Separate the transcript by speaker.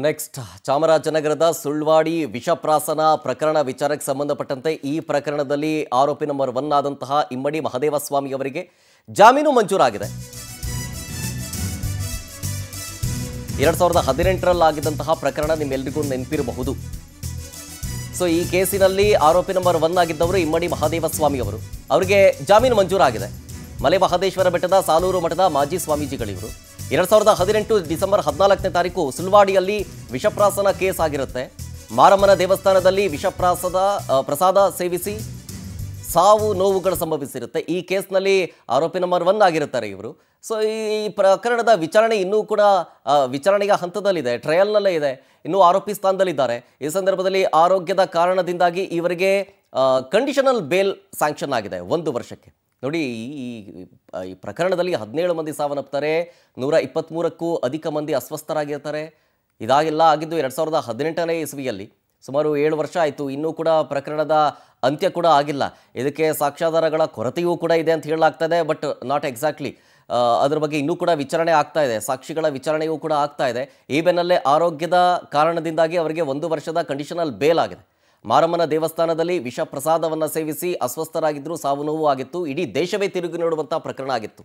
Speaker 1: Next ಚಾಮರಾಜನಗರದ ಸುಳ್ವಾಡಿ ವಿಷಪ್ರಾಸನ ಪ್ರಕರಣ ವಿಚಾರಕ್ಕೆ ಸಂಬಂಧಪಟ್ಟಂತೆ ಈ ಪ್ರಕರಣದಲ್ಲಿ ಆರೋಪಿ ನಂಬರ್ 1 ಆದಂತಹ ಇಮ್ಮಡಿ ಮಹದೇವಸ್ವಾಮಿ ಅವರಿಗೆ ಜಾಮೀನು ಮಂಜೂರಾಗಿದೆ. 2018ರಲ್ಲಿ ಆಗಿದ್ದಂತಹ ಪ್ರಕರಣ ನಿಮ್ಮೆಲ್ಲರಿಗೂ ನೆನಪಿರಬಹುದು. ಸೊ ಈ ಕೇಸಿನಲ್ಲಿ ಆರೋಪಿ ನಂಬರ್ 1 ಆಗಿದ್ದವರು ಇಮ್ಮಡಿ ಮಹದೇವಸ್ವಾಮಿ ಅವರು. ಅವರಿಗೆ ಜಾಮೀನು ಮಂಜೂರಾಗಿದೆ. ಮಲೆ ಮಹದೇಶ್ವರ ಬೆಟ್ಟದ ಸಾಲೂರು ಮಠದ ಮಾಜಿ ಸ್ವಾಮೀಜಿಗಳಿವರು. 2018 ಡಿಸೆಂಬರ್ 14ನೇ ತಾರೀಕು ಸುಳ್ವಾಡಿಯಲ್ಲಿ ವಿಷಪ್ರಾಸನ ಕೇಸ್ ಆಗಿರುತ್ತೆ. ಮಾರಮ್ಮನ ದೇವಸ್ಥಾನದಲ್ಲಿ ಪ್ರಸಾದ ಸೇವಿಸಿ ಸಾವು ನೋವುಗಳು ಸಂಭವಿಸಿರುತ್ತೆ. ಈ ಕೇಸ್ನಲ್ಲಿ ಆರೋಪಿ ನಂಬರ್ 1 ಆಗಿರುತ್ತಾರೆ ಇವರು. ಸೊ ಈ ಪ್ರಕರಣದ ವಿಚಾರಣೆ ಇನ್ನೂ ಕೂಡ ವಿಚಾರಣೆಯ ಹಂತದಲ್ಲಿದೆ, ಟ್ರಯಲ್ನಲ್ಲೇ ಇದೆ. ಇನ್ನೂ ಆರೋಪಿ ಸ್ಥಾನದಲ್ಲಿದ್ದಾರೆ. ಈ ಸಂದರ್ಭದಲ್ಲಿ ಆರೋಗ್ಯದ ಕಾರಣದಿಂದಾಗಿ ಇವರಿಗೆ ಕಂಡೀಷನಲ್ ಬೇಲ್ ಸ್ಯಾಂಕ್ಷನ್ ಆಗಿದೆ 1 ವರ್ಷಕ್ಕೆ. ನೋಡಿ, ಈ ಪ್ರಕರಣದಲ್ಲಿ 17 ಮಂದಿ ಸಾವನ್ನಪ್ತಾರೆ, 123ಕ್ಕೂ ಅಧಿಕ ಮಂದಿ ಅಸ್ವಸ್ಥರಾಗಿರ್ತಾರೆ. ಇದಾಗೆಲ್ಲ ಆಗಿದ್ದು 2018ನೇ ಇಸ್ವಿಯಲ್ಲಿ. ಸುಮಾರು 7 ವರ್ಷ ಆಯಿತು. ಇನ್ನೂ ಕೂಡ ಪ್ರಕರಣದ ಅಂತ್ಯ ಕೂಡ ಆಗಿಲ್ಲ. ಇದಕ್ಕೆ ಸಾಕ್ಷ್ಯಾಧಾರಗಳ ಕೊರತೆಯೂ ಕೂಡ ಇದೆ ಅಂತ ಹೇಳಲಾಗ್ತಾ ಇದೆ, ಬಟ್ ನಾಟ್ ಎಕ್ಸಾಕ್ಟ್ಲಿ. ಅದ್ರ ಬಗ್ಗೆ ಇನ್ನೂ ಕೂಡ ವಿಚಾರಣೆ ಆಗ್ತಾ ಇದೆ, ಸಾಕ್ಷಿಗಳ ವಿಚಾರಣೆಯೂ ಕೂಡ ಆಗ್ತಾ ಇದೆ. ಈ ಬೆನ್ನಲ್ಲೇ ಆರೋಗ್ಯದ ಕಾರಣದಿಂದಾಗಿ ಅವರಿಗೆ 1 ವರ್ಷದ ಕಂಡೀಷನಲ್ ಬೇಲ್ ಆಗಿದೆ. ಮಾರಮ್ಮನ ದೇವಸ್ಥಾನದಲ್ಲಿ ವಿಷ ಪ್ರಸಾದವನ್ನು ಸೇವಿಸಿ ಅಸ್ವಸ್ಥರಾಗಿದ್ದರು, ಸಾವು ನೋವು ಆಗಿತ್ತು. ಇಡೀ ದೇಶವೇ ತಿರುಗಿ ನೋಡುವಂಥ ಪ್ರಕರಣ ಆಗಿತ್ತು.